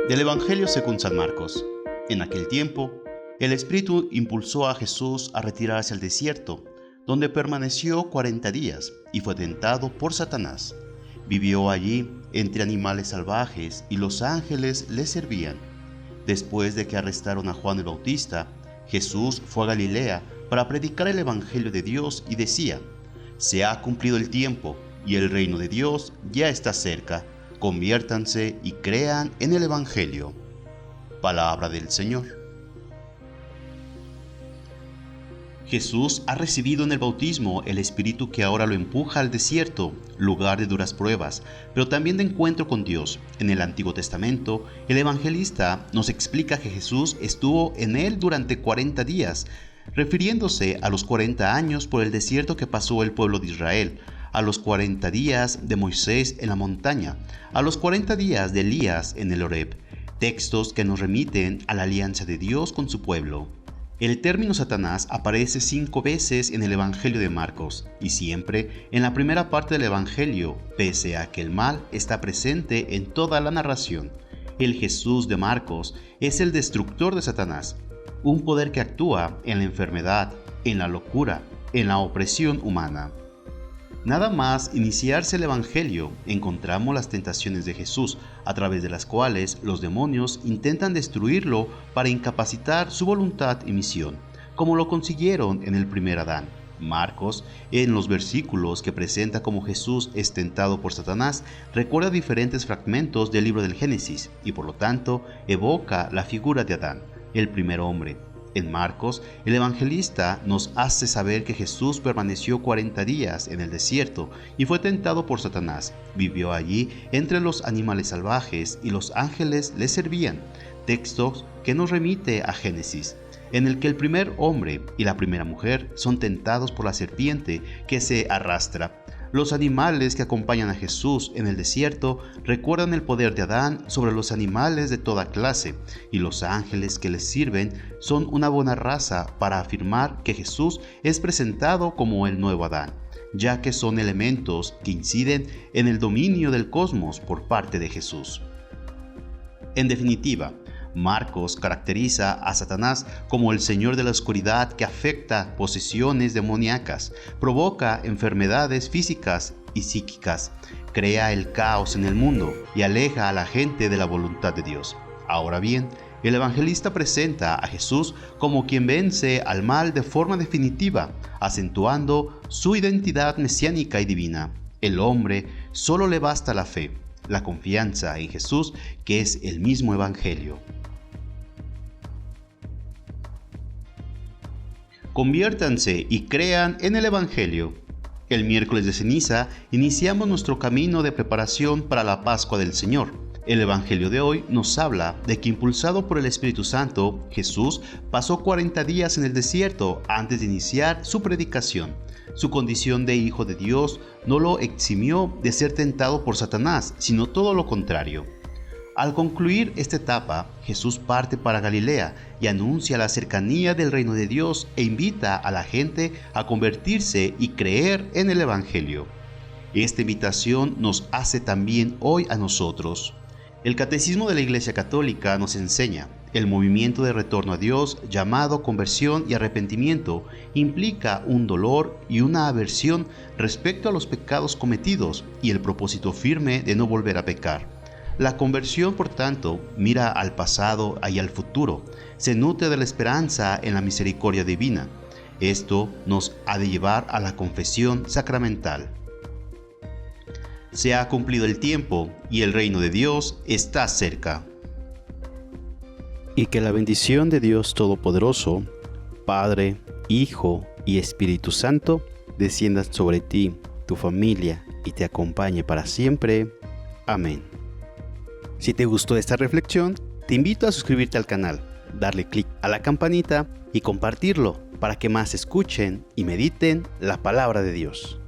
Del Evangelio según San Marcos. En aquel tiempo, el Espíritu impulsó a Jesús a retirarse al desierto, donde permaneció 40 días y fue tentado por Satanás. Vivió allí entre animales salvajes y los ángeles le servían. Después de que arrestaron a Juan el Bautista, Jesús fue a Galilea para predicar el Evangelio de Dios y decía: «Se ha cumplido el tiempo y el reino de Dios ya está cerca. Conviértanse y crean en el Evangelio». Palabra del Señor. Jesús ha recibido en el bautismo el Espíritu que ahora lo empuja al desierto, lugar de duras pruebas, pero también de encuentro con Dios. En el Antiguo Testamento, el evangelista nos explica que Jesús estuvo en él durante 40 días, refiriéndose a los 40 años por el desierto que pasó el pueblo de Israel, a los 40 días de Moisés en la montaña, a los 40 días de Elías en el Horeb, textos que nos remiten a la alianza de Dios con su pueblo. El término Satanás aparece 5 veces en el Evangelio de Marcos y siempre en la primera parte del Evangelio, pese a que el mal está presente en toda la narración. El Jesús de Marcos es el destructor de Satanás, un poder que actúa en la enfermedad, en la locura, en la opresión humana. Nada más iniciarse el Evangelio, encontramos las tentaciones de Jesús, a través de las cuales los demonios intentan destruirlo para incapacitar su voluntad y misión, como lo consiguieron en el primer Adán. Marcos, en los versículos que presenta como Jesús es tentado por Satanás, recuerda diferentes fragmentos del libro del Génesis y por lo tanto evoca la figura de Adán, el primer hombre. En Marcos, el evangelista nos hace saber que Jesús permaneció 40 días en el desierto y fue tentado por Satanás. Vivió allí entre los animales salvajes y los ángeles le servían, textos que nos remite a Génesis, en el que el primer hombre y la primera mujer son tentados por la serpiente que se arrastra. Los animales que acompañan a Jesús en el desierto recuerdan el poder de Adán sobre los animales de toda clase, y los ángeles que les sirven son una buena raza para afirmar que Jesús es presentado como el nuevo Adán, ya que son elementos que inciden en el dominio del cosmos por parte de Jesús. En definitiva, Marcos caracteriza a Satanás como el señor de la oscuridad que afecta posesiones demoníacas, provoca enfermedades físicas y psíquicas, crea el caos en el mundo y aleja a la gente de la voluntad de Dios. Ahora bien, el evangelista presenta a Jesús como quien vence al mal de forma definitiva, acentuando su identidad mesiánica y divina. El hombre solo le basta la fe, la confianza en Jesús, que es el mismo evangelio. Conviértanse y crean en el Evangelio. El miércoles de ceniza iniciamos nuestro camino de preparación para la Pascua del Señor. El Evangelio de hoy nos habla de que, impulsado por el Espíritu Santo, Jesús pasó 40 días en el desierto antes de iniciar su predicación. Su condición de Hijo de Dios no lo eximió de ser tentado por Satanás, sino todo lo contrario. Al concluir esta etapa, Jesús parte para Galilea y anuncia la cercanía del reino de Dios e invita a la gente a convertirse y creer en el Evangelio. Esta invitación nos hace también hoy a nosotros. El Catecismo de la Iglesia Católica nos enseña: el movimiento de retorno a Dios, llamado conversión y arrepentimiento, implica un dolor y una aversión respecto a los pecados cometidos y el propósito firme de no volver a pecar. La conversión, por tanto, mira al pasado y al futuro, se nutre de la esperanza en la misericordia divina. Esto nos ha de llevar a la confesión sacramental. Se ha cumplido el tiempo y el reino de Dios está cerca. Y que la bendición de Dios Todopoderoso, Padre, Hijo y Espíritu Santo, descienda sobre ti, tu familia y te acompañe para siempre. Amén. Si te gustó esta reflexión, te invito a suscribirte al canal, darle clic a la campanita y compartirlo para que más escuchen y mediten la palabra de Dios.